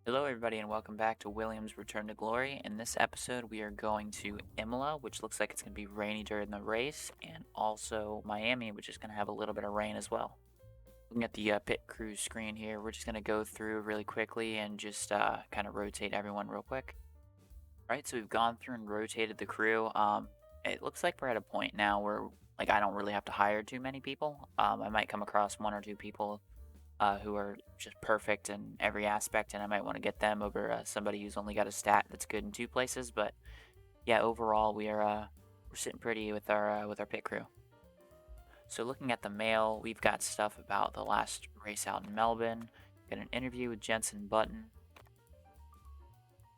Hello, everybody, and welcome back to Williams Return to Glory. In this episode, we are going to Imola, which looks like it's going to be rainy during the race, and also Miami, which is going to have a little bit of rain as well. Looking at the pit crew screen here, we're just going to go through really quickly and just kind of rotate everyone real quick. All right, so we've gone through and rotated the crew. It looks like we're at a point now where I don't really have to hire too many people. I might come across one or two people who are just perfect in every aspect, and I might want to get them over somebody who's only got a stat that's good in two places. But yeah, overall we're sitting pretty with our pit crew. So looking at the mail, we've got stuff about the last race out in Melbourne. Got an interview with Jensen Button.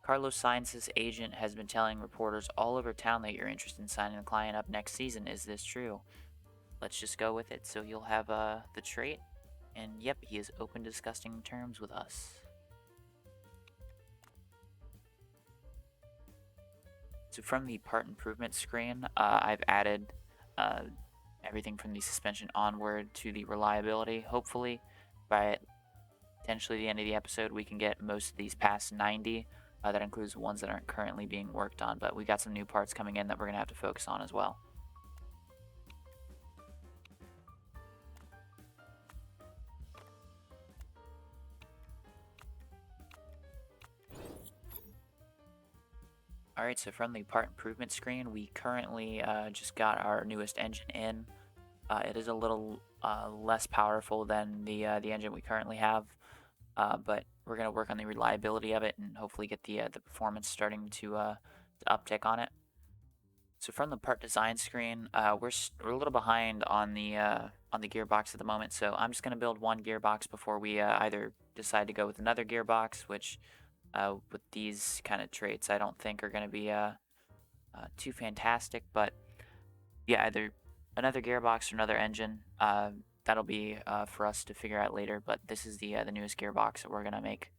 Carlos Sainz's agent has been telling reporters all over town that you're interested in signing the client up next season. Is this true? Let's just go with it. So you'll have the trait. And yep, he is open to discussing terms with us. So from the part improvement screen, I've added everything from the suspension onward to the reliability. Hopefully, by potentially the end of the episode, we can get most of these past 90. That includes ones that aren't currently being worked on, but we got some new parts coming in that we're going to have to focus on as well. Alright, so from the part improvement screen, we currently just got our newest engine in. It is a little less powerful than the engine we currently have, but we're going to work on the reliability of it and hopefully get the performance starting to uptick on it. So from the part design screen, we're a little behind on the gearbox at the moment. So I'm just going to build one gearbox before we either decide to go with another gearbox, which with these kind of traits I don't think are going to be too fantastic. But yeah, either another gearbox or another engine. That'll be for us to figure out later. But this is the newest gearbox that we're going to make.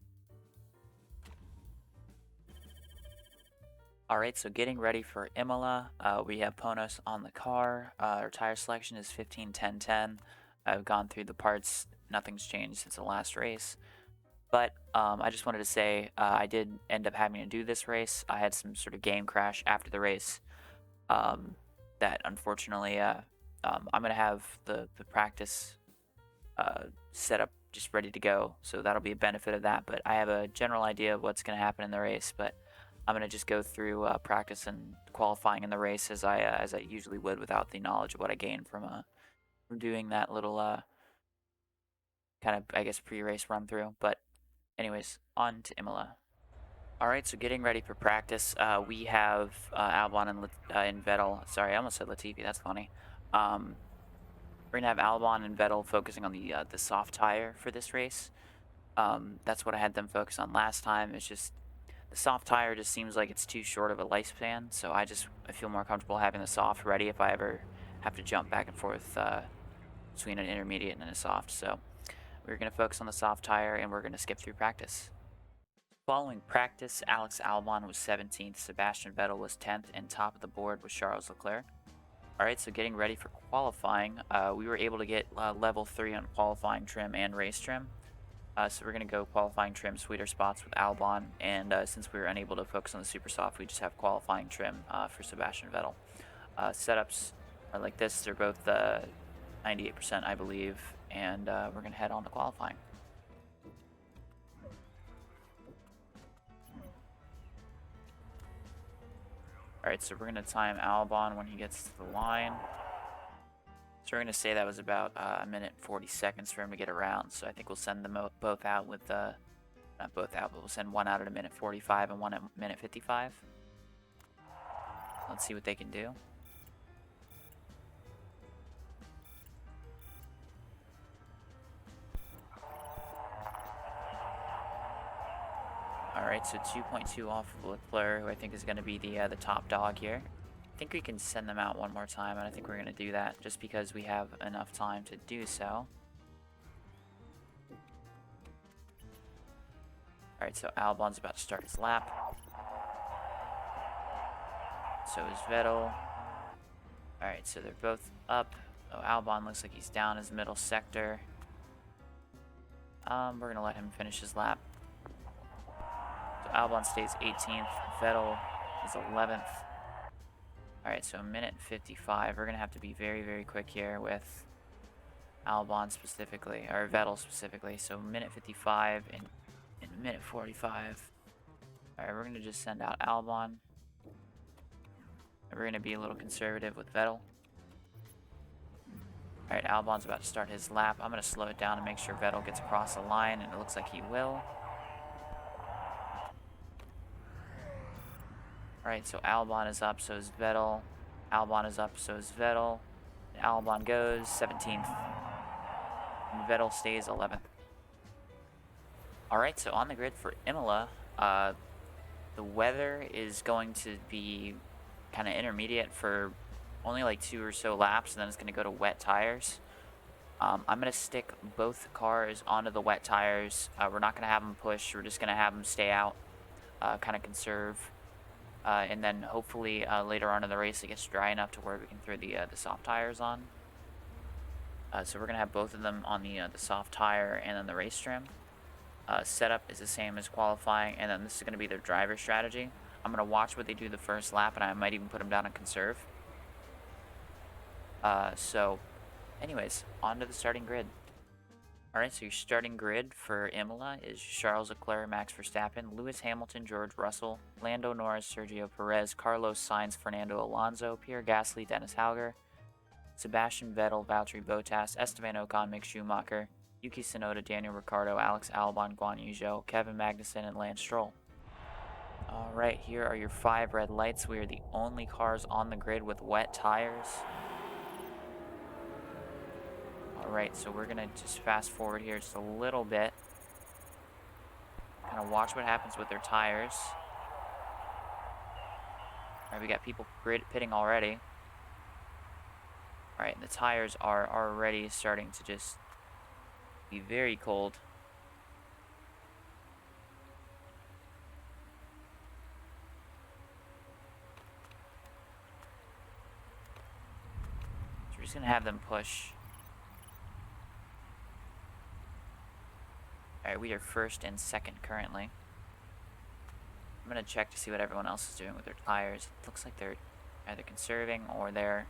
Alright, so getting ready for Imola, we have Ponos on the car. Our tire selection is 15, 10, 10. I've gone through the parts, nothing's changed since the last race. But I just wanted to say I did end up having to do this race. I had some sort of game crash after the race that unfortunately I'm going to have the practice set up just ready to go. So that'll be a benefit of that. But I have a general idea of what's going to happen in the race. But I'm going to just go through practice and qualifying in the race as I usually would without the knowledge of what I gained from doing that little kind of, I guess, pre-race run through. But anyways, on to Imola. Alright, so getting ready for practice, we have Albon and Vettel. Sorry, I almost said Latifi, that's funny. We're going to have Albon and Vettel focusing on the soft tire for this race. That's what I had them focus on last time. It's just the soft tire just seems like it's too short of a lifespan, so I feel more comfortable having the soft ready if I ever have to jump back and forth between an intermediate and a soft. So we're going to focus on the soft tire, and we're going to skip through practice. Following practice, Alex Albon was 17th, Sebastian Vettel was 10th, and top of the board was Charles Leclerc. Alright, so getting ready for qualifying, we were able to get level 3 on qualifying trim and race trim. So we're going to go qualifying trim, sweeter spots with Albon, and since we were unable to focus on the super soft, we just have qualifying trim for Sebastian Vettel. Setups are like this. They're both 98%, I believe, and we're going to head on to qualifying. Alright, so we're going to time Albon when he gets to the line. So we're going to say that was about a minute 40 seconds for him to get around. So I think we'll send them both out with, not both out, but we'll send one out at a minute 45 and one at minute 55. Let's see what they can do. Alright, so 2.2 off of Leclerc, who I think is going to be the top dog here. I think we can send them out one more time, and I think we're going to do that just because we have enough time to do so. Alright, so Albon's about to start his lap. So is Vettel. Alright, so they're both up. Oh, Albon looks like he's down his middle sector. We're going to let him finish his lap. Albon stays 18th. Vettel is 11th. Alright, so a minute 55. We're going to have to be very, very quick here with Albon specifically, or Vettel specifically. So minute 55 and minute 45. Alright, we're going to just send out Albon. We're going to be a little conservative with Vettel. Alright, Albon's about to start his lap. I'm going to slow it down and make sure Vettel gets across the line, and it looks like he will. Alright, so Albon is up, so is Vettel. Albon is up, so is Vettel. And Albon goes 17th. And Vettel stays 11th. Alright, so on the grid for Imola, the weather is going to be kind of intermediate for only like 2 or so laps, and then it's going to go to wet tires. I'm going to stick both cars onto the wet tires. We're not going to have them push. We're just going to have them stay out, kind of conserve. And then hopefully later on in the race it gets dry enough to where we can throw the soft tires on. So we're going to have both of them on the soft tire and then the race trim. Setup is the same as qualifying, and then this is going to be their driver strategy. I'm going to watch what they do the first lap, and I might even put them down on conserve. So anyways, on to the starting grid. Alright, so your starting grid for Imola is Charles Leclerc, Max Verstappen, Lewis Hamilton, George Russell, Lando Norris, Sergio Perez, Carlos Sainz, Fernando Alonso, Pierre Gasly, Dennis Hauger, Sebastian Vettel, Valtteri Bottas, Esteban Ocon, Mick Schumacher, Yuki Tsunoda, Daniel Ricciardo, Alex Albon, Guan Yu Zhou, Kevin Magnussen, and Lance Stroll. Alright, here are your 5 red lights. We are the only cars on the grid with wet tires. Alright, so we're going to just fast forward here just a little bit. Kind of watch what happens with their tires. Alright, we got people pitting already. Alright, the tires are already starting to just be very cold. So we're just going to have them push. Alright, we are first and second currently. I'm going to check to see what everyone else is doing with their tires. It looks like they're either conserving or they're...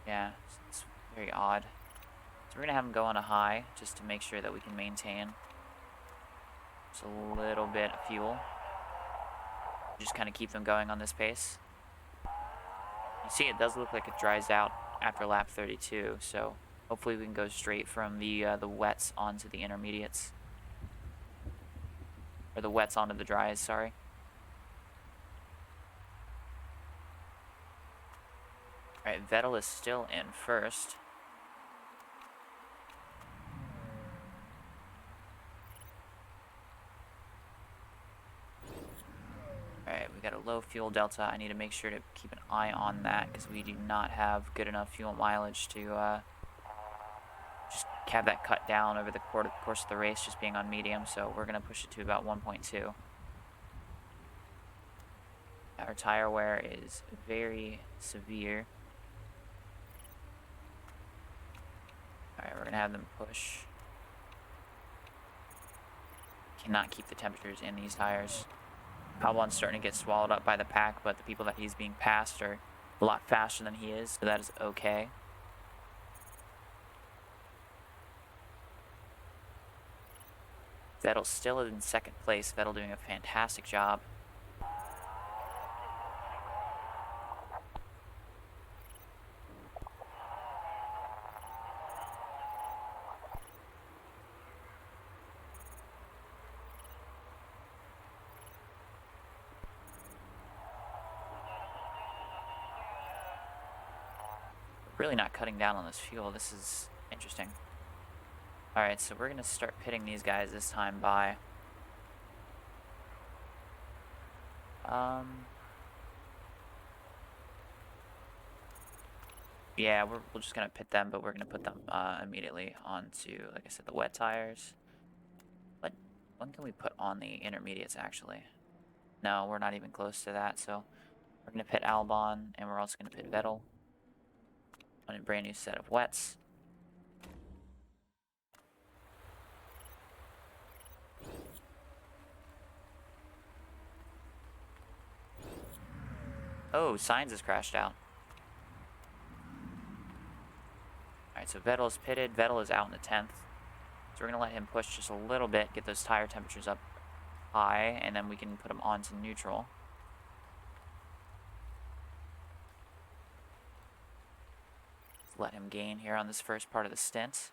Yeah, it's very odd. So we're going to have them go on a high just to make sure that we can maintain just a little bit of fuel. Just kind of keep them going on this pace. You see, it does look like it dries out after lap 32, so hopefully we can go straight from the wets onto the intermediates. Or the wets onto the dries, sorry. Alright, Vettel is still in first. Alright, we got a low fuel delta. I need to make sure to keep an eye on that because we do not have good enough fuel mileage to just have that cut down over the course of the race, just being on medium. So we're going to push it to about 1.2. Our tire wear is very severe. Alright, we're going to have them push. Cannot keep the temperatures in these tires. Albon's starting to get swallowed up by the pack, but the people that he's being passed are a lot faster than he is, so that is okay. Vettel still in second place. Vettel doing a fantastic job. Really not cutting down on this fuel. This is interesting. Alright, so we're going to start pitting these guys this time by... Yeah, we're just going to pit them, but we're going to put them immediately onto, like I said, the wet tires. But when can we put on the intermediates, actually? No, we're not even close to that, so we're going to pit Albon, and we're also going to pit Vettel on a brand new set of wets. Oh, Sainz has crashed out. Alright, so Vettel is pitted. Vettel is out in the 10th. So we're going to let him push just a little bit, get those tire temperatures up high, and then we can put him onto neutral. Let's let him gain here on this first part of the stint.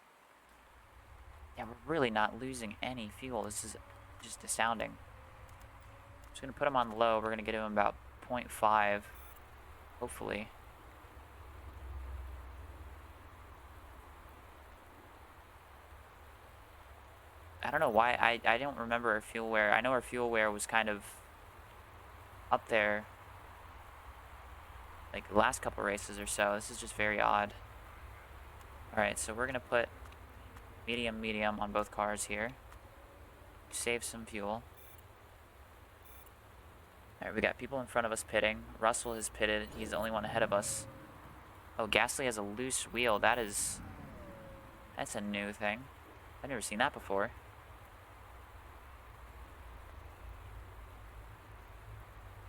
Yeah, we're really not losing any fuel. This is just astounding. Just going to put him on low. We're going to get him about 0.5, hopefully. I don't know why. I don't remember our fuel wear. I know our fuel wear was kind of up there like the last couple races or so. This is just very odd. Alright, so we're going to put medium on both cars here. Save some fuel. Alright, we got people in front of us pitting. Russell has pitted. He's the only one ahead of us. Oh, Gasly has a loose wheel. That's a new thing. I've never seen that before.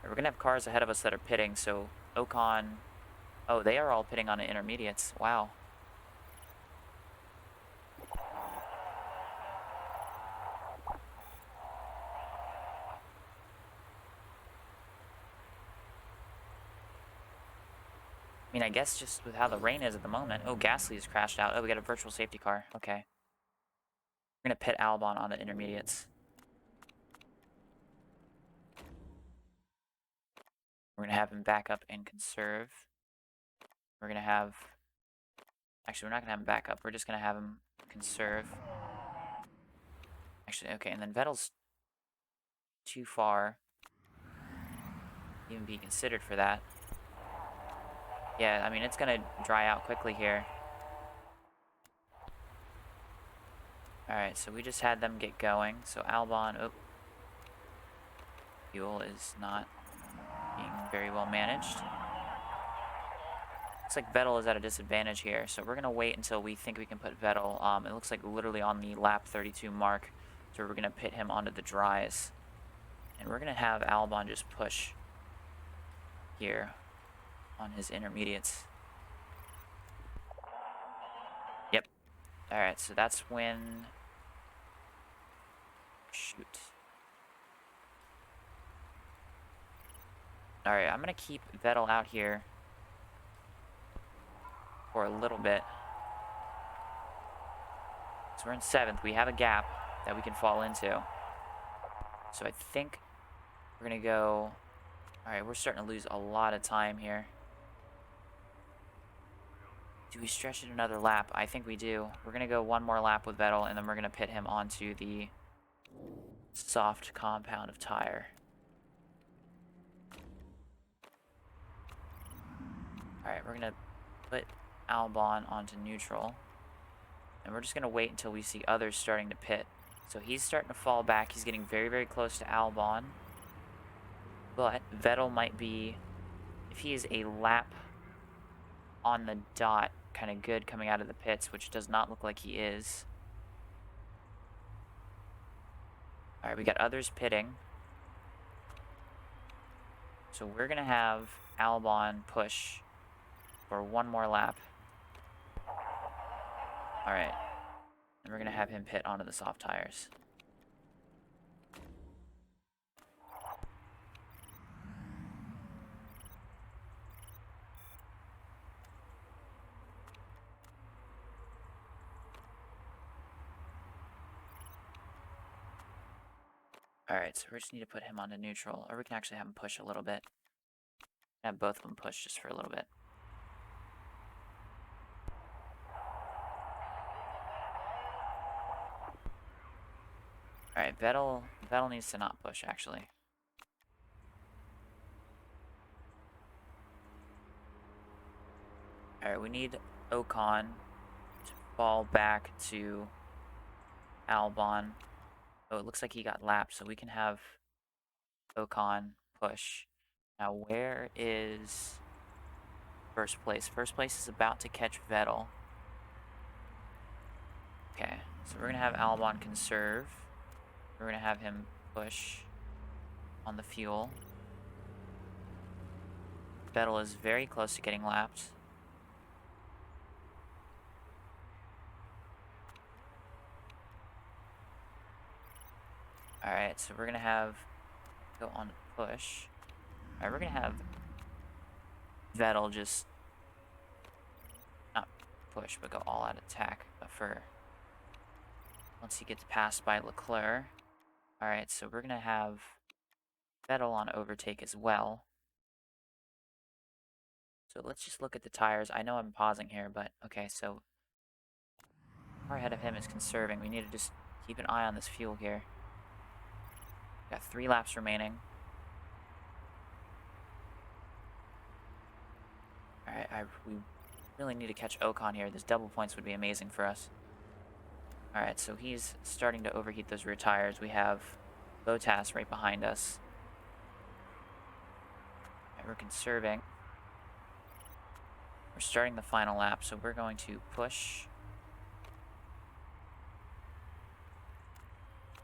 We're going to have cars ahead of us that are pitting, so Ocon... Oh, they are all pitting on the intermediates. Wow. I mean, I guess just with how the rain is at the moment. Oh, Gasly's crashed out. Oh, we got a virtual safety car. Okay. We're going to pit Albon on the intermediates. We're going to have him back up and conserve. We're going to have... Actually, we're not going to have him back up. We're just going to have him conserve. Actually, okay, and then Vettel's too far. Even be considered for that. Yeah, I mean, it's going to dry out quickly here. Alright, so we just had them get going. So Albon, oh. Fuel is not being very well managed. Looks like Vettel is at a disadvantage here, so we're going to wait until we think we can put Vettel. It looks like literally on the lap 32 mark, so we're going to pit him onto the dries. And we're going to have Albon just push here on his intermediates. Yep. Alright, so that's when... Shoot. Alright, I'm going to keep Vettel out here for a little bit. So we're in 7th. We have a gap that we can fall into. So I think we're going to go... Alright, we're starting to lose a lot of time here. Do we stretch it another lap? I think we do. We're going to go one more lap with Vettel, and then we're going to pit him onto the soft compound of tire. Alright, we're going to put Albon onto neutral. And we're just going to wait until we see others starting to pit. So he's starting to fall back. He's getting very, very close to Albon. But Vettel might be, if he is a lap on the dot, kind of good coming out of the pits, which does not look like he is. Alright, we got others pitting. So we're going to have Albon push for one more lap. Alright. And we're going to have him pit onto the soft tires. Alright, so we just need to put him onto neutral, or we can actually have him push a little bit. Have both of them push just for a little bit. Alright, Vettel needs to not push, actually. Alright, we need Ocon to fall back to Albon. Oh, it looks like he got lapped, so we can have Ocon push. Now, where is first place? First place is about to catch Vettel. Okay, so we're going to have Albon conserve. We're going to have him push on the fuel. Vettel is very close to getting lapped. Alright, so we're gonna have go on push. Alright, we're gonna have Vettel just not push, but go all out attack. But for once he gets passed by Leclerc. Alright, so we're gonna have Vettel on overtake as well. So let's just look at the tires. I know I'm pausing here, but okay, so far ahead of him is conserving. We need to just keep an eye on this fuel here. Got 3 laps remaining. Alright, we really need to catch Ocon here. This double points would be amazing for us. Alright, so he's starting to overheat those rear tires. We have Bottas right behind us. Alright, we're conserving. We're starting the final lap, so we're going to push.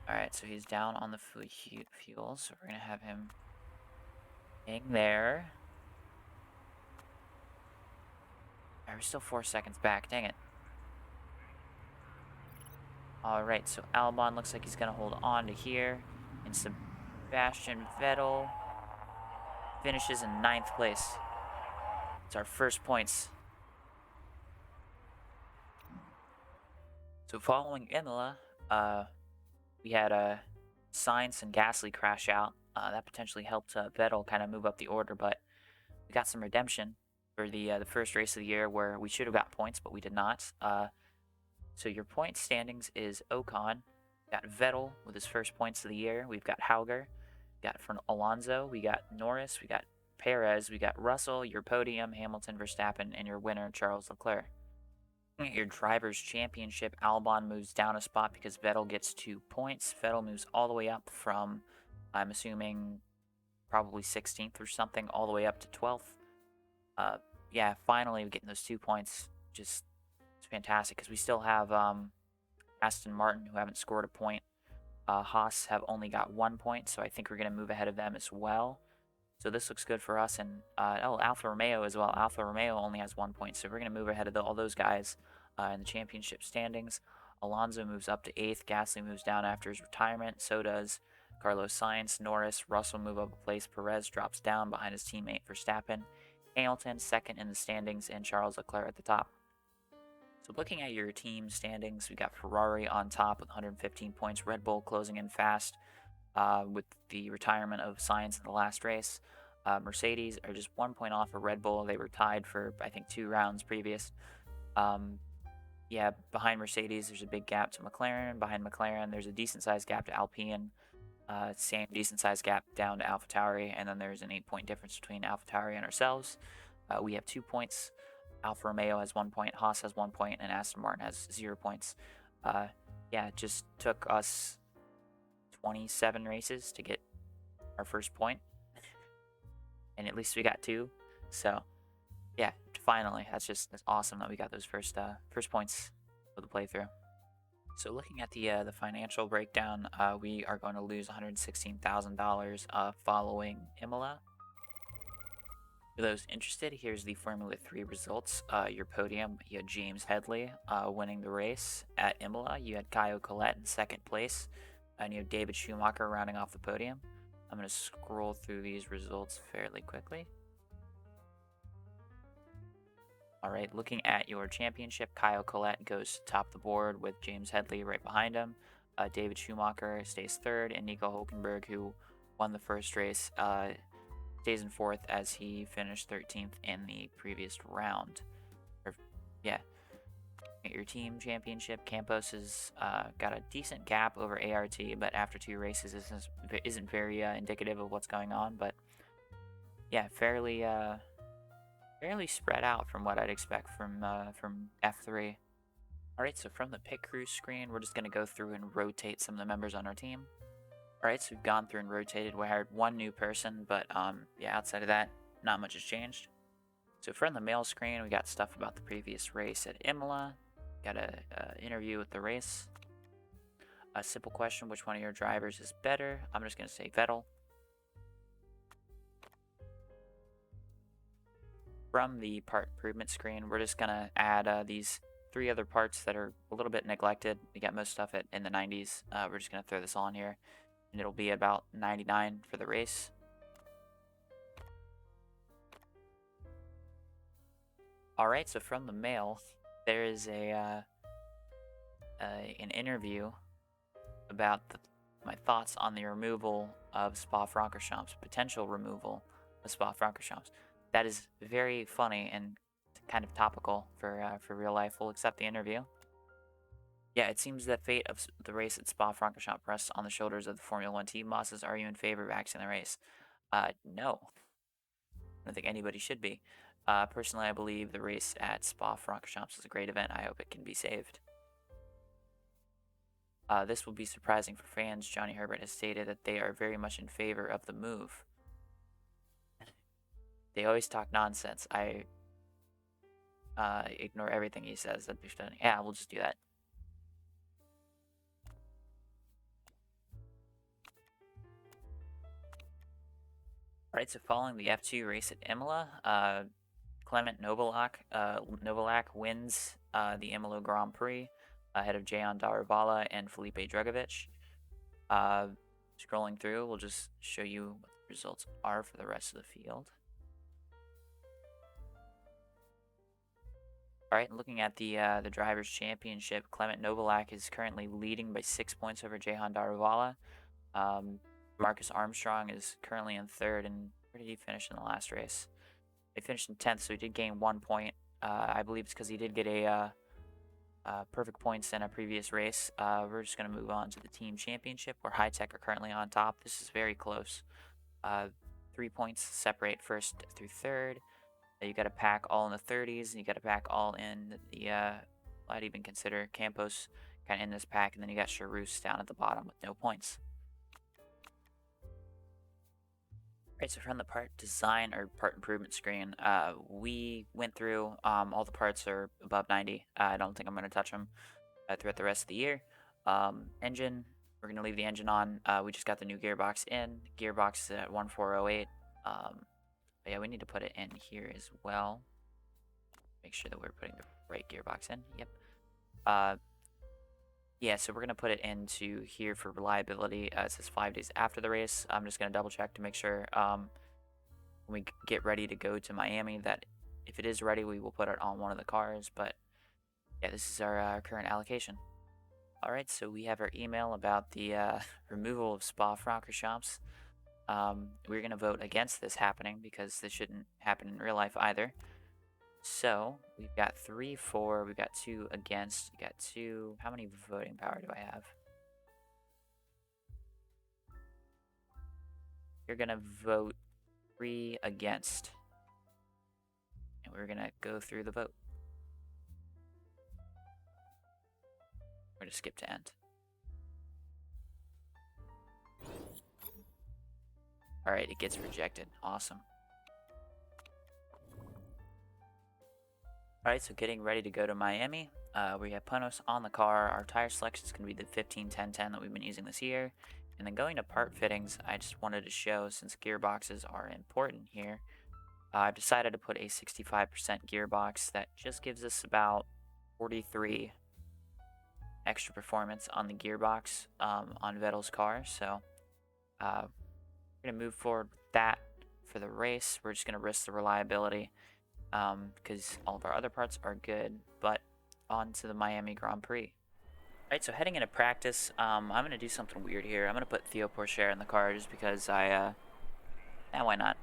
Alright, so he's down on the fuel, so we're going to have him hang there. Alright, we're still 4 seconds back. Dang it. Alright, so Albon looks like he's going to hold on to here. And Sebastian Vettel finishes in 9th place. It's our first points. So following Imola, we had Sainz and Gasly crash out. That potentially helped Vettel kind of move up the order, but we got some redemption for the first race of the year where we should have got points, but we did not. So your point standings is Ocon. Got Vettel with his first points of the year. We've got Hauger. Got from Alonso. We got Norris. We got Perez. We got Russell. Your podium, Hamilton, Verstappen, and your winner, Charles Leclerc. At your Drivers' Championship, Albon moves down a spot because Vettel gets 2 points. Vettel moves all the way up from, I'm assuming, probably 16th or something, all the way up to 12th. Yeah, finally getting those 2 points. Just, it's fantastic because we still have Aston Martin who haven't scored a point. Haas have only got 1 point, so I think we're going to move ahead of them as well. So this looks good for us, and Alfa Romeo as well. Alfa Romeo only has 1 point, so we're going to move ahead of all those guys in the championship standings. Alonso moves up to 8th. Gasly moves down after his retirement. So does Carlos Sainz. Norris, Russell move up a place. Perez drops down behind his teammate Verstappen. Hamilton 2nd in the standings, and Charles Leclerc at the top. So looking at your team standings, we got Ferrari on top with 115 points. Red Bull closing in fast. With the retirement of Sainz in the last race. Mercedes are just 1 point off of Red Bull. They were tied for, I think, 2 rounds previous. Yeah, behind Mercedes, there's a big gap to McLaren. Behind McLaren, there's a decent-sized gap to Alpine. Same decent-sized gap down to AlphaTauri. And then there's an 8-point difference between AlphaTauri and ourselves. We have 2 points. Alfa Romeo has 1 point. Haas has 1 point. And Aston Martin has 0 points. Yeah, it just took us 27 races to get our first point, and at least we got 2. So yeah, finally, that's awesome that we got those first points for the playthrough. So looking at the financial breakdown, we are going to lose $116,000 following Imola. For those interested, here's the Formula 3 results. Your podium, you had James Headley winning the race. At Imola, you had Caio Collet in 2nd place. And you have David Schumacher rounding off the podium. I'm going to scroll through these results fairly quickly. Alright, looking at your championship, Caio Collet goes to top the board with James Headley right behind him. David Schumacher stays 3rd, and Nico Hülkenberg, who won the first race, stays in 4th as he finished 13th in the previous round. At your team championship, Campos has got a decent gap over ART, but after 2 races isn't very indicative of what's going on. But yeah, fairly spread out from what I'd expect from F3. Alright, so from the pit crew screen, we're just going to go through and rotate some of the members on our team. Alright, so we've gone through and rotated. We hired 1 new person, but yeah, outside of that, not much has changed. So from the mail screen, we got stuff about the previous race at Imola. Got an interview with the race. A simple question, which one of your drivers is better? I'm just going to say Vettel. from the part improvement screen, we're just gonna add these 3 other parts that are a little bit neglected. We got most stuff in the 90s. We're just gonna throw this on here, and it'll be about 99 for the race. All right, so from the mail, there is an interview about my thoughts on the removal of Spa-Francorchamps, potential removal of Spa-Francorchamps. That is very funny and kind of topical for real life. We'll accept the interview. Yeah, it seems the fate of the race at Spa-Francorchamps rests on the shoulders of the Formula One team bosses. Are you in favor of axing the race? No. I don't think anybody should be. Personally, I believe the race at Spa-Francorchamps is a great event. I hope it can be saved. This will be surprising for fans. Johnny Herbert has stated that they are very much in favor of the move. They always talk nonsense. I ignore everything he says. That'd be funny. Yeah, we'll just do that. Alright, so following the F2 race at Imola, Clement Novalak wins the Imola Grand Prix ahead of Jehan Daruvala and Felipe Drugovich. Scrolling through, we'll just show you what the results are for the rest of the field. Alright, looking at the Drivers' Championship, Clement Novalak is currently leading by 6 points over Jehan Daruvala. Marcus Armstrong is currently in third, and where did he finish in the last race? He finished in 10th, so he did gain 1 point. I believe it's because he did get a perfect points in a previous race. We're just going to move on to the Team Championship, where High Tech are currently on top. This is very close. 3 points separate first through third. You got to pack all in the 30s, and you got to pack all in the, I'd even consider Campos kind of in this pack, and then you got Charus down at the bottom with no points. Right, so from the part design or part improvement screen, we went through all the parts are above 90. I don't think I'm going to touch them throughout the rest of the year. Engine, we're going to leave the engine on. We just got the new gearbox in. Gearbox is at 1408. But yeah, we need to put it in here as well. Make sure that we're putting the right gearbox in. Yep. Yeah, so we're going to put it into here for reliability. It says 5 days after the race. I'm just going to double check to make sure when we get ready to go to Miami that if it is ready, we will put it on one of the cars. But yeah, this is our current allocation. All right, so we have our email about the removal of Spa-Francorchamps. We're going to vote against this happening because this shouldn't happen in real life either. So we've got 3 for, we've got 2 against, we got 2. How many voting power do I have? You're gonna vote 3 against, and we're gonna go through the vote. We're gonna skip to end. All right, it gets rejected. Awesome. Alright, so getting ready to go to Miami. We have Ponos on the car. Our tire selection is going to be the 15-10-10 that we've been using this year. And then going to part fittings, I just wanted to show, since gearboxes are important here, I've decided to put a 65% gearbox that just gives us about 43 extra performance on the gearbox on Vettel's car. So we're going to move forward with that for the race. We're just going to risk the reliability. Because all of our other parts are good, but on to the Miami Grand Prix. Alright, so heading into practice, I'm going to do something weird here. I'm going to put Theo Pourchaire in the car just because why not?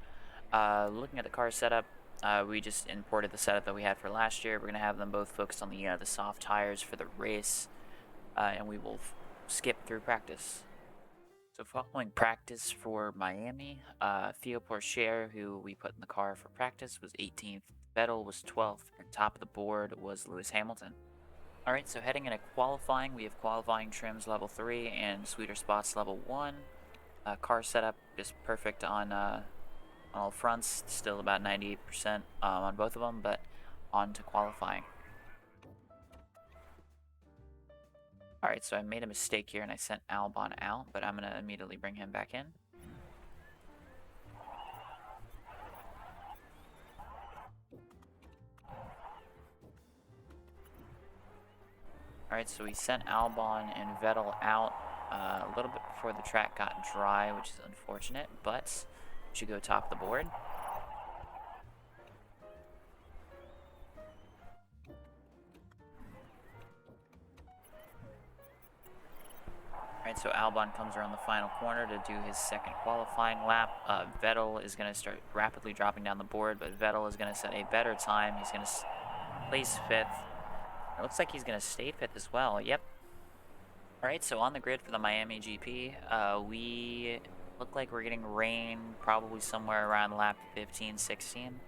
Looking at the car setup, we just imported the setup that we had for last year. We're going to have them both focused on the soft tires for the race, and we will skip through practice. So following practice for Miami, Theo Pourchaire, who we put in the car for practice, was 18th. Vettel was 12th, and top of the board was Lewis Hamilton. Alright, so heading into qualifying, we have qualifying trims level 3 and sweeter spots level 1. Car setup is perfect on all fronts, still about 98% on both of them, but on to qualifying. Alright, so I made a mistake here and I sent Albon out, but I'm going to immediately bring him back in. Alright, so we sent Albon and Vettel out a little bit before the track got dry, which is unfortunate, but we should go top of the board. Alright, so Albon comes around the final corner to do his second qualifying lap. Vettel is going to start rapidly dropping down the board, but Vettel is going to set a better time. He's going to place 5th. It looks like he's going to stay 5th as well. Yep. Alright, so on the grid for the Miami GP, we look like we're getting rain probably somewhere around lap 15, 16.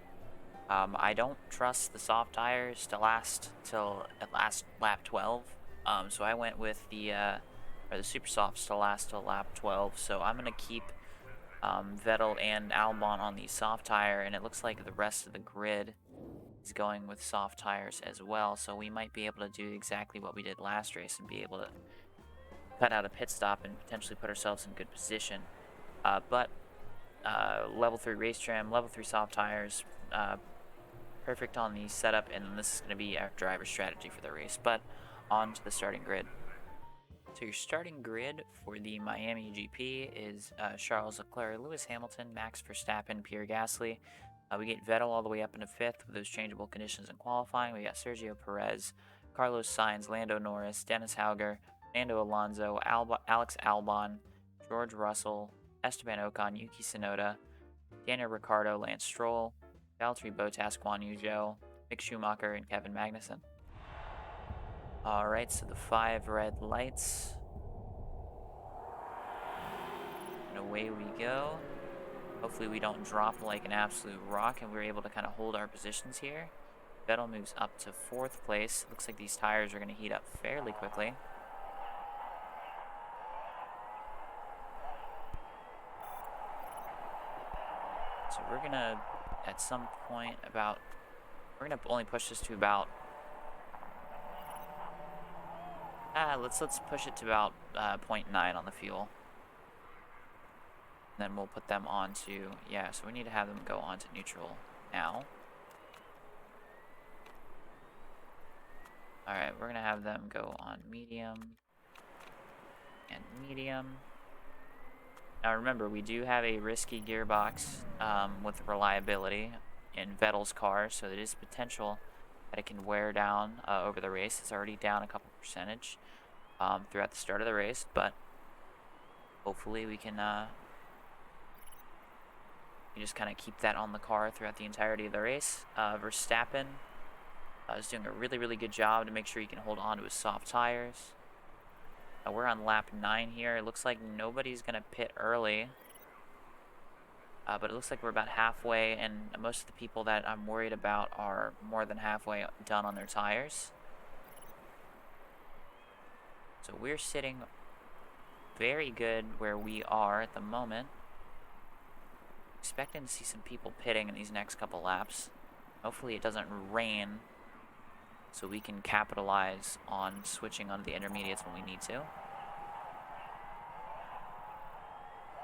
I don't trust the soft tires to last till at last lap 12. So I went with the super softs to last till lap 12. So I'm gonna keep Vettel and Albon on the soft tire, and it looks like the rest of the grid is going with soft tires as well. So we might be able to do exactly what we did last race and be able to cut out a pit stop and potentially put ourselves in good position. But level 3 race trim, level 3 soft tires, perfect on the setup, and then this is going to be our driver strategy for the race. But on to the starting grid. So your starting grid for the Miami GP is Charles Leclerc, Lewis Hamilton, Max Verstappen, Pierre Gasly. We get Vettel all the way up into 5th with those changeable conditions in qualifying. We got Sergio Perez, Carlos Sainz, Lando Norris, Dennis Hauger, Fernando Alonso, Alex Albon, George Russell, Esteban Ocon, Yuki Tsunoda, Daniel Ricciardo, Lance Stroll, Valtteri Bottas, Guan Yu Zhou, Mick Schumacher, and Kevin Magnussen. Alright, so the 5 red lights. And away we go. Hopefully we don't drop like an absolute rock and we're able to kind of hold our positions here. Vettel moves up to 4th place. Looks like these tires are going to heat up fairly quickly. So we're going to, at some point about, we're going to only push this to about, let's push it to about 0.9 on the fuel. And then we'll put them onto, yeah, so we need to have them go onto neutral now. Alright, we're going to have them go on medium and medium. Now remember, we do have a risky gearbox with reliability in Vettel's car, so there is potential that it can wear down over the race. It's already down a couple percentage throughout the start of the race, but hopefully we can just kind of keep that on the car throughout the entirety of the race. Verstappen is doing a really, really good job to make sure he can hold on to his soft tires. We're on lap 9 here. It looks like nobody's going to pit early. But it looks like we're about halfway, and most of the people that I'm worried about are more than halfway done on their tires. So we're sitting very good where we are at the moment. Expecting to see some people pitting in these next couple laps. Hopefully it doesn't rain, so we can capitalize on switching onto the intermediates when we need to.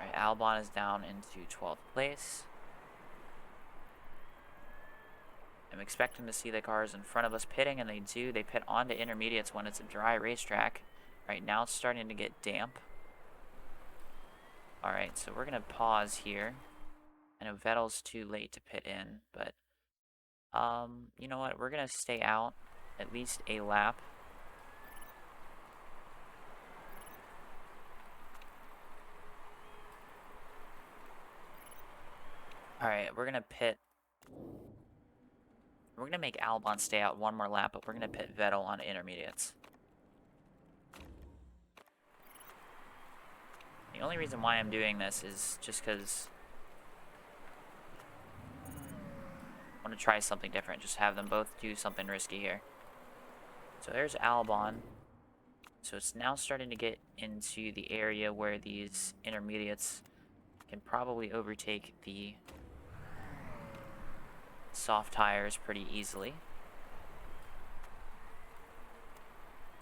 Alright, Albon is down into 12th place. I'm expecting to see the cars in front of us pitting, and they do. They pit onto intermediates when it's a dry racetrack. Right now it's starting to get damp. Alright, so we're going to pause here. I know Vettel's too late to pit in, but you know what? We're going to stay out at least a lap. Alright, we're going to pit. We're going to make Albon stay out one more lap, but we're going to pit Vettel on intermediates. The only reason why I'm doing this is just because I want to try something different. Just have them both do something risky here. So there's Albon. So it's now starting to get into the area where these intermediates can probably overtake the soft tires pretty easily.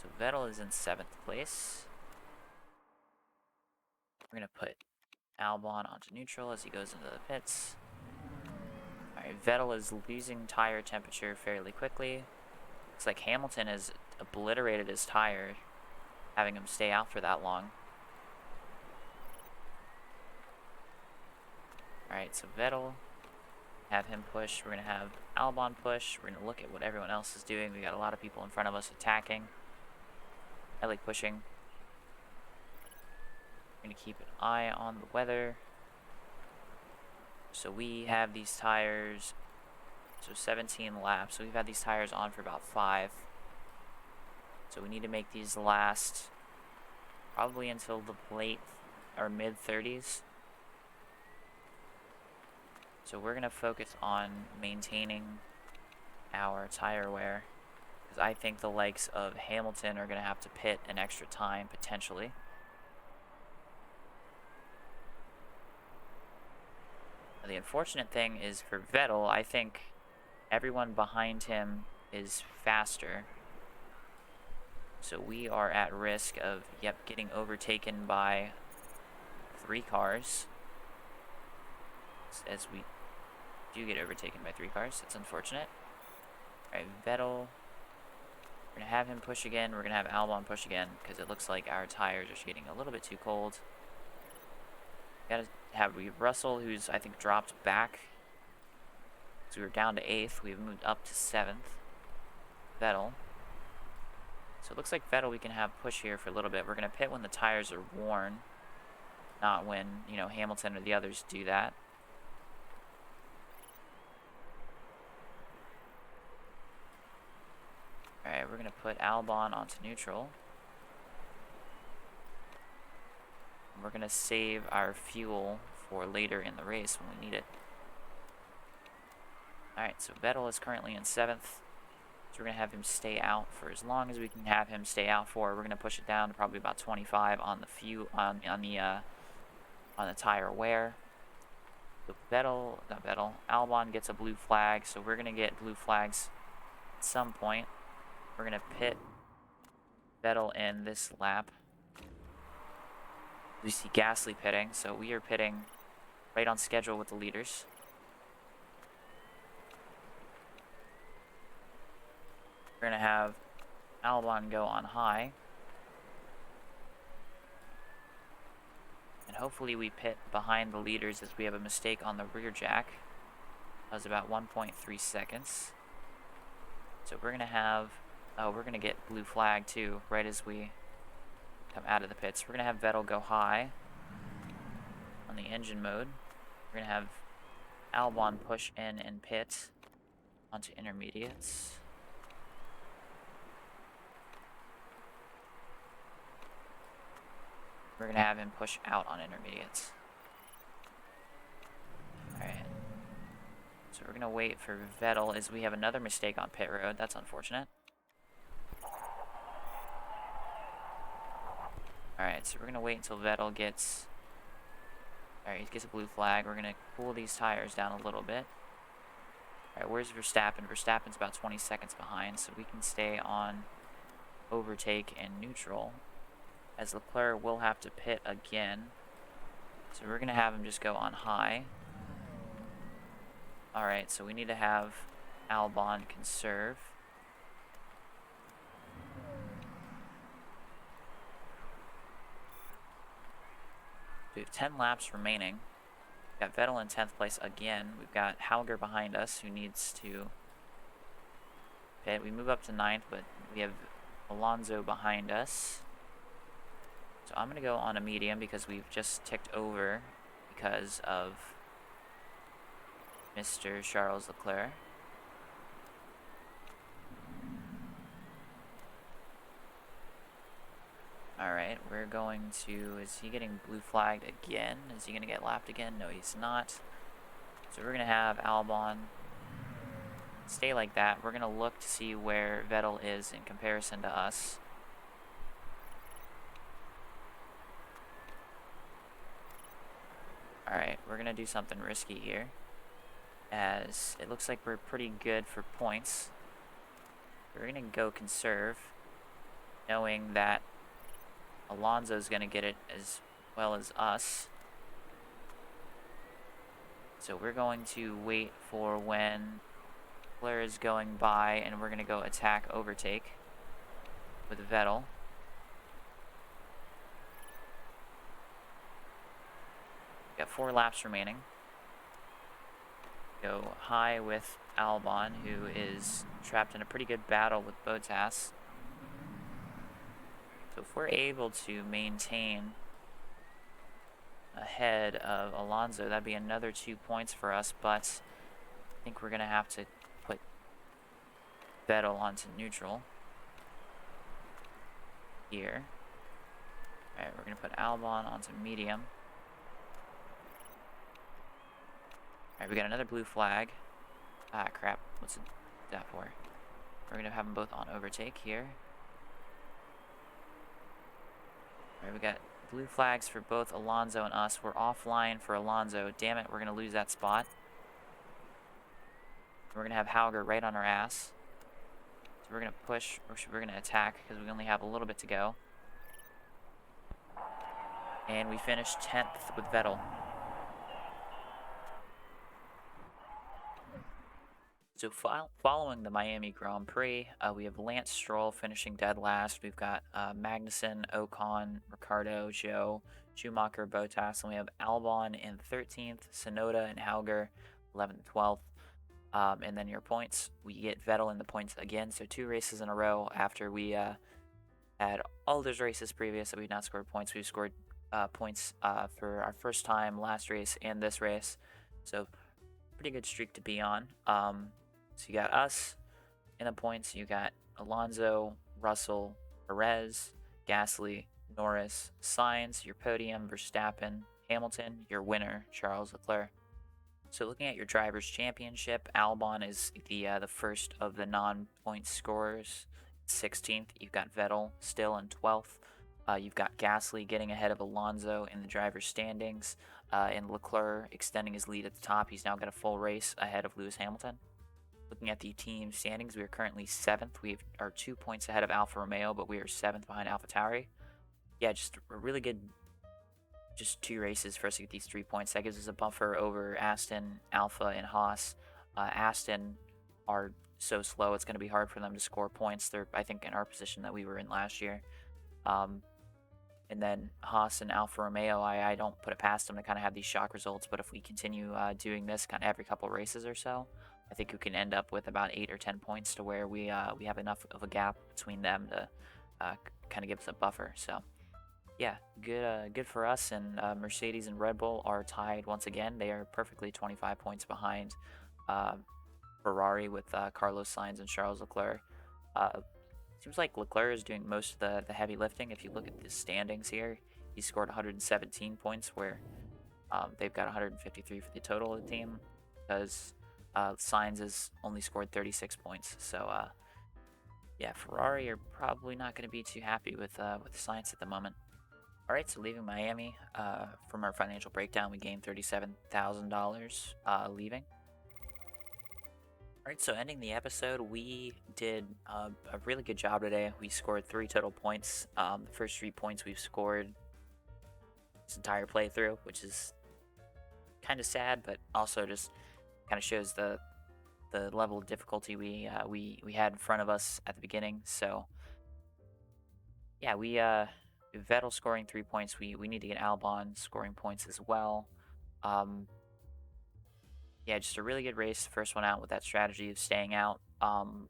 So Vettel is in 7th place. We're going to put Albon onto neutral as he goes into the pits. Alright, Vettel is losing tire temperature fairly quickly. Looks like Hamilton is obliterated his tire, having him stay out for that long. Alright, so Vettel, have him push. We're going to have Albon push. We're going to look at what everyone else is doing. We got a lot of people in front of us attacking. I like pushing. We're going to keep an eye on the weather. So we have these tires, so 17 laps. So we've had these tires on for about 5. So we need to make these last probably until the late or mid 30s. So we're going to focus on maintaining our tire wear, because I think the likes of Hamilton are going to have to pit an extra time potentially. Now, the unfortunate thing is for Vettel, I think everyone behind him is faster. So we are at risk of, getting overtaken by 3 cars. As we do get overtaken by 3 cars, that's unfortunate. Alright, Vettel. We're going to have him push again. We're going to have Albon push again, because it looks like our tires are getting a little bit too cold. We have Russell, who's, I think, dropped back. So we were down to 8th. We've moved up to 7th. Vettel. So it looks like Vettel we can have push here for a little bit. We're going to pit when the tires are worn, not when, Hamilton or the others do that. Alright, we're going to put Albon onto neutral. And we're going to save our fuel for later in the race when we need it. Alright, so Vettel is currently in 7th. So we're going to have him stay out for as long as we can have him stay out for. We're going to push it down to probably about 25 on the fuel, on the tire wear. So Albon gets a blue flag, so we're going to get blue flags at some point. We're going to pit Vettel in this lap. We see Gasly pitting, so we are pitting right on schedule with the leaders. We're going to have Albon go on high. And hopefully we pit behind the leaders as we have a mistake on the rear jack. That was about 1.3 seconds. So we're going to have... Oh, we're going to get blue flag too, right as we come out of the pits. We're going to have Vettel go high on the engine mode. We're going to have Albon push in and pit onto intermediates. We're going to have him push out on intermediates. Alright. So we're going to wait for Vettel as we have another mistake on pit road. That's unfortunate. Alright, so we're going to wait until Vettel gets... Alright, he gets a blue flag. We're going to cool these tires down a little bit. Alright, where's Verstappen? Verstappen's about 20 seconds behind, so we can stay on overtake and neutral, as Leclerc will have to pit again. So we're going to have him just go on high. Alright, so we need to have Albon conserve. We have 10 laps remaining. We've got Vettel in 10th place again. We've got Hauger behind us who needs to pit. We move up to 9th, but we have Alonso behind us. So I'm going to go on a medium because we've just ticked over because of Mr. Charles Leclerc. Alright, we're going to... Is he getting blue flagged again? Is he going to get lapped again? No, he's not. So we're going to have Albon stay like that. We're going to look to see where Vettel is in comparison to us. Alright, we're going to do something risky here, as it looks like we're pretty good for points. We're going to go conserve, knowing that Alonso's going to get it as well as us. So we're going to wait for when Leclerc is going by, and we're going to go attack overtake. with Vettel. Got 4 laps remaining. Go high with Albon, who is trapped in a pretty good battle with Bottas. So if we're able to maintain ahead of Alonso, that'd be another 2 points for us, but I think we're going to have to put Vettel onto neutral here. Alright, we're going to put Albon onto medium. Alright, we got another blue flag. Ah, crap. What's that for? We're going to have them both on overtake here. Alright, we got blue flags for both Alonso and us. We're offline for Alonso. Damn it, we're going to lose that spot. We're going to have Hauger right on our ass. So we're going to push, or we're going to attack, because we only have a little bit to go. And we finished 10th with Vettel. So following the Miami Grand Prix, we have Lance Stroll finishing dead last. We've got Magnussen, Ocon, Ricciardo, Joe, Schumacher, Bottas, and we have Albon in 13th, Tsunoda and Hauger 11th, 12th. And then your points, we get Vettel in the points again. So 2 races in a row after we had all those races previous that we've not scored points. We've scored points for our first time last race and this race. So pretty good streak to be on. So you got us in the points. You got Alonso, Russell, Perez, Gasly, Norris, Sainz, your podium, Verstappen, Hamilton, your winner, Charles Leclerc. So looking at your Drivers' Championship, Albon is the first of the non-point scorers, 16th. You've got Vettel still in 12th. You've got Gasly getting ahead of Alonso in the driver's standings, and Leclerc extending his lead at the top. He's now got a full race ahead of Lewis Hamilton. Looking at the team standings, we are currently 7th. We are 2 points ahead of Alfa Romeo, but we are 7th behind AlphaTauri. Yeah, just a really good, just 2 races for us to get these 3 points. That gives us a buffer over Aston, Alpha, and Haas. Aston are so slow, it's going to be hard for them to score points. They're, I think, in our position that we were in last year. And then Haas and Alfa Romeo, I don't put it past them to kind of have these shock results, but if we continue doing this kind of every couple races or so, I think we can end up with about 8 or 10 points to where we have enough of a gap between them to kind of give us a buffer. So yeah, good for us. And Mercedes and Red Bull are tied once again. They are perfectly 25 points behind Ferrari with Carlos Sainz and Charles Leclerc. Seems like Leclerc is doing most of the heavy lifting. If you look at the standings here, he scored 117 points, where they've got 153 for the total of the team, because Sainz has only scored 36 points. So yeah, Ferrari are probably not going to be too happy with Sainz at the moment. All right, so leaving Miami, from our financial breakdown, we gained $37,000 leaving. Alright, so ending the episode, we did a really good job today. We scored 3 total points. The first 3 points we've scored this entire playthrough, which is kind of sad, but also just kind of shows the level of difficulty we had in front of us at the beginning. So yeah, Vettel scoring 3 points. We need to get Albon scoring points as well. Yeah, just a really good race. The first one out with that strategy of staying out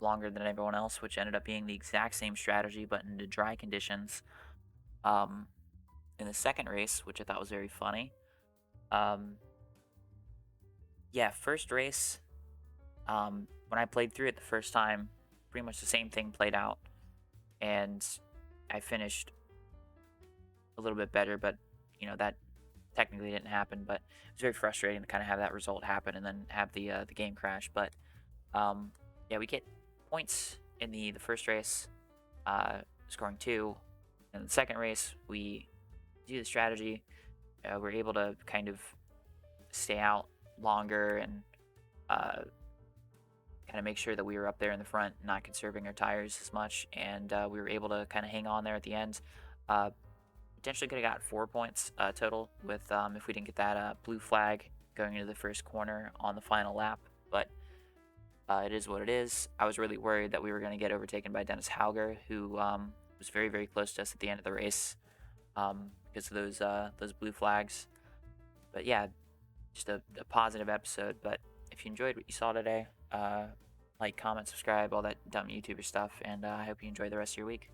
longer than everyone else, which ended up being the exact same strategy, but in the dry conditions. In the second race, which I thought was very funny. Yeah, first race, when I played through it the first time, pretty much the same thing played out. And I finished a little bit better, but, you know, that technically didn't happen, but it was very frustrating to kind of have that result happen and then have the game crash. But yeah, we get points in the first race, scoring 2. In the second race, we do the strategy. We're able to kind of stay out longer and kind of make sure that we were up there in the front, not conserving our tires as much, and we were able to kind of hang on there at the end. Potentially could have got 4 points total with if we didn't get that blue flag going into the first corner on the final lap, but it is what it is. I was really worried that we were going to get overtaken by Dennis Hauger, who was very, very close to us at the end of the race because of those blue flags. But yeah, just a positive episode. But if you enjoyed what you saw today, like, comment, subscribe, all that dumb YouTuber stuff, and I hope you enjoy the rest of your week.